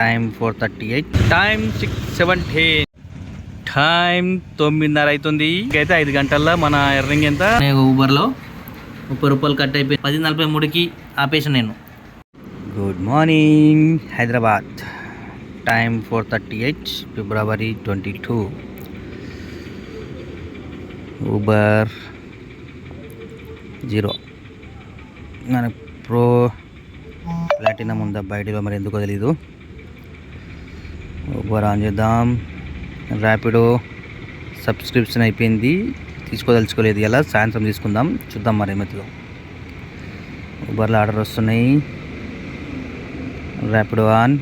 Time 4:38, time 6:17, time 9:30 అవుతుంది. అయితే 5 గంటల్లో మన ఎర్నింగ్ ఎంత? ఊబర్లో 30 రూపాయలు కట్ అయిపోయి 10:43కి ఆపేసాను నేను. Good morning Hyderabad. టైం 4:38, ఫిబ్రవరి 22. ఊబర్ 0. మన ప్రో ప్లాటినం ఉందా బయటలో, మరి ఎందుకో తెలీదు. ఊబర్ ఆన్ చేద్దాం. ర్యాపిడో సబ్స్క్రిప్షన్ అయిపోయింది, తీసుకోదలుచుకోలేదు. ఇలా సాయంత్రం తీసుకుందాం, చూద్దాం మరి ఏమవుతుందో. ఊబర్లో ఆర్డర్ వస్తున్నాయి. ర్యాపిడో ఆన్,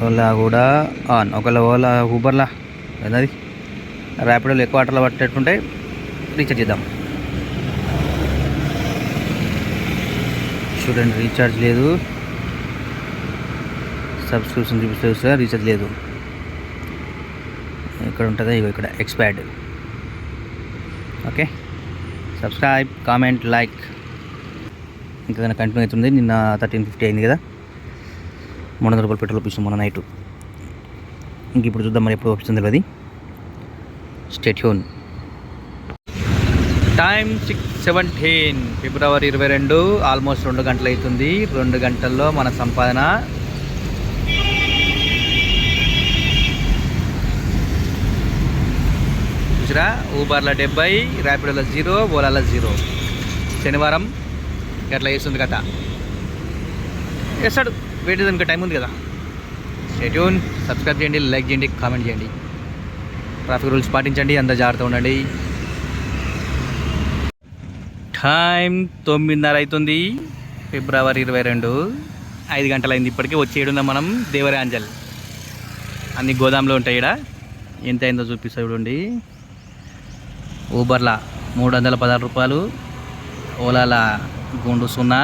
ఓలా కూడా ఆన్. ఒకవేళ ఓలా ఊబర్లా అది ర్యాపిడోలో ఎక్కువ ఆర్డర్లు పట్టేట్టుకుంటే రీఛార్జ్ చేద్దాం. చూడండి, రీఛార్జ్ లేదు, సబ్స్క్రిప్షన్ చూపిస్తుంది సార్, రీఛార్జ్ లేదు. ఇక్కడ ఉంటుందా? ఇగో ఇక్కడ expired. Okay, subscribe, comment, like. ఇంకా కంటిన్యూ అవుతుంది. నిన్న 1350 అయింది కదా, 300 రూపాయలు పెట్రోల్ పంపించాం మొన్న నైట్. ఇంక ఇప్పుడు చూద్దాం మరి ఎప్పుడు పంపిస్తుంది తెలియదు. Stay tune. టైం 6:17, ఫిబ్రవరి 22. ఆల్మోస్ట్ 2 గంటలు అవుతుంది. 2 గంటల్లో మన సంపాదన చూసిరా. ఊబర్లో 70, ర్యాపిడోలో 0, ఓలాలో 0. శనివారం అట్లా వేస్తుంది కథ. వేస్తాడు, వెయిట్ ఇంకా టైం ఉంది కదా. Stay tune. సబ్స్క్రైబ్ చేయండి, లైక్ చేయండి, కామెంట్ చేయండి. ట్రాఫిక్ రూల్స్ పాటించండి, అంతా జాగ్రత్తగా ఉండండి. టైం 9:30 అవుతుంది, ఫిబ్రవరి 22. 5 గంటలైంది ఇప్పటికీ. వచ్చి ఏడున్నాం మనం దేవరాంజల్. అన్ని గోదాంలో ఉంటాయి. ఇక్కడ ఎంత అయిందో చూపిస్తా చూడండి. ఊబర్లా 316 రూపాయలు, ఓలాలా గుండు 0,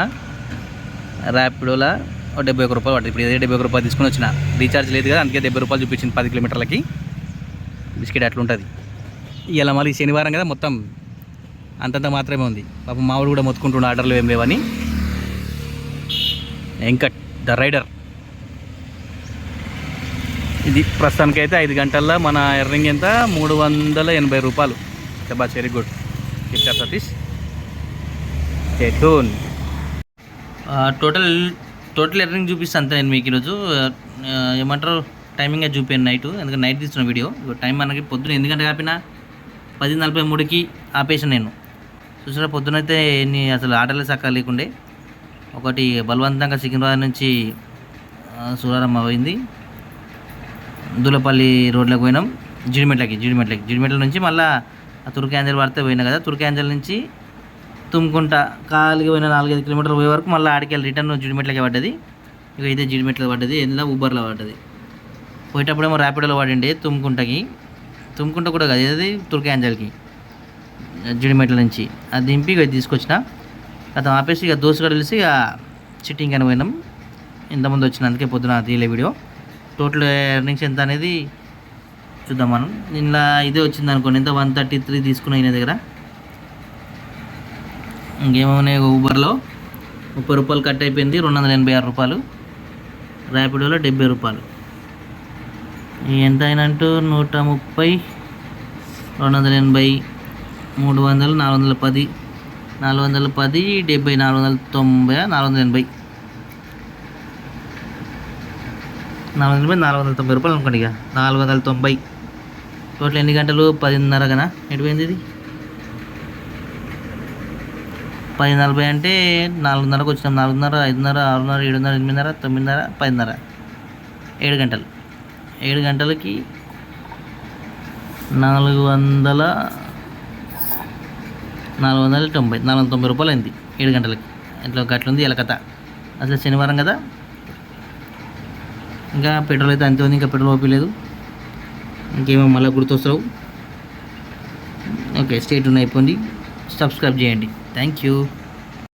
ర్యాపిడోలా 71 రూపాయలు పడుతుంది. ఇప్పుడు 71 రూపాయలు తీసుకుని వచ్చిన. రీఛార్జ్ లేదు కదా, అందుకే 70 రూపాయలు చూపించింది 10 కిలోమీటర్లకి. బిస్కెట్ అట్లుంటుంది. ఇలా మళ్ళీ శనివారం కదా, మొత్తం అంతంత మాత్రమే ఉంది. పాపం మావాడు కూడా మొత్తుకుంటుండే ఆర్డర్లు ఏం లేవని. Venkat the rider. ఇది ప్రస్తుతానికైతే 5 గంటల్లో మన ఎర్నింగ్ ఎంత? 380 రూపాయలు. Boss, very good. Keep Satish. Stay tune. Total earning చూపిస్తాను అంతే నేను మీకు ఈరోజు. ఏమంటారు, టైమింగ్గా చూపాను నైట్, ఎందుకంటే నైట్ తీస్తున్న వీడియో. టైం మనకి పొద్దున 8 గంటలకు ఆపిన 10:43కి ఆపేసాను నేను. చూసారా, పొద్దునైతే ఎన్ని అసలు ఆటలే చక్కగా లేకుండే. ఒకటి బలవంతంగా సికింద్రాబాద్ నుంచి సూరారమ్మ పోయింది, దూలపల్లి రోడ్లోకి పోయినాం, జిడిమెట్ల నుంచి మళ్ళీ తుర్కాంజల్ పడితే పోయినా కదా. తుర్కాంజల్ నుంచి తుమ్ముకుంట కాలికి పోయిన 4-5 కిలోమీటర్లు పోయే వరకు మళ్ళీ ఆడికి వెళ్ళి రిటర్న్ జిడిమెట్లకే పడ్డది. ఇక ఇదే జిడిమెట్లకు పడ్డది, ఎందులో ఊబర్లో పడ్డది. పోయేటప్పుడేమో ర్యాపిడోలో పడిండే తుమ్ముకుంట కూడా కాదు, ఏది తుర్కాంజల్కి జిడిమెట్ల నుంచి. అది దింపి ఇక తీసుకొచ్చిన. అతను ఆపేసి ఇక దోస్తుగా తెలిసి ఇక చిట్టింగ్ అని పోయినాం. ఇంతమంది వచ్చిన, అందుకే పొద్దున తీయలే వీడియో. టోటల్ ఎర్నింగ్స్ ఎంత అనేది చూద్దాం మనం. నిన్న ఇదే వచ్చింది అనుకోండి, ఎంత 133 తీసుకున్నా ఈయన దగ్గర. ఇంకేమన్నాయి, ఊబర్లో 30 రూపాయలు కట్ అయిపోయింది, 286 రూపాయలు. ర్యాపిడోలో 70 రూపాయలు. ఎంత అయినట్టు 130, 280, 300, 410, 410, 70, 490, 480, 490 రూపాయలు అనుకోండి. ఇక 490. టోటల్ ఎన్ని గంటలు? 10:30 కదా. ఎటుపోయింది ఇది? 10:40 అంటే 4:30కు వచ్చినాం. 4:30, 5:30, 6:30, 7:30, 8:30, 9:30, 10:30, 7 గంటలు. 7 గంటలకి 490, 490 రూపాయలు అయింది 7 గంటలకి. ఇట్లా గట్లుంది ఇలా కథ. అసలు శనివారం కదా, ఇంకా పెట్రోల్ అయితే అంతే ఉంది, ఇంకా పెట్రోల్ ఓపిలేదు. ఇంకేమో మళ్ళీ గుర్తొస్తావు. ఓకే, స్టే ట్యూన్ అయిపోయింది. సబ్స్క్రైబ్ చేయండి. Thank you.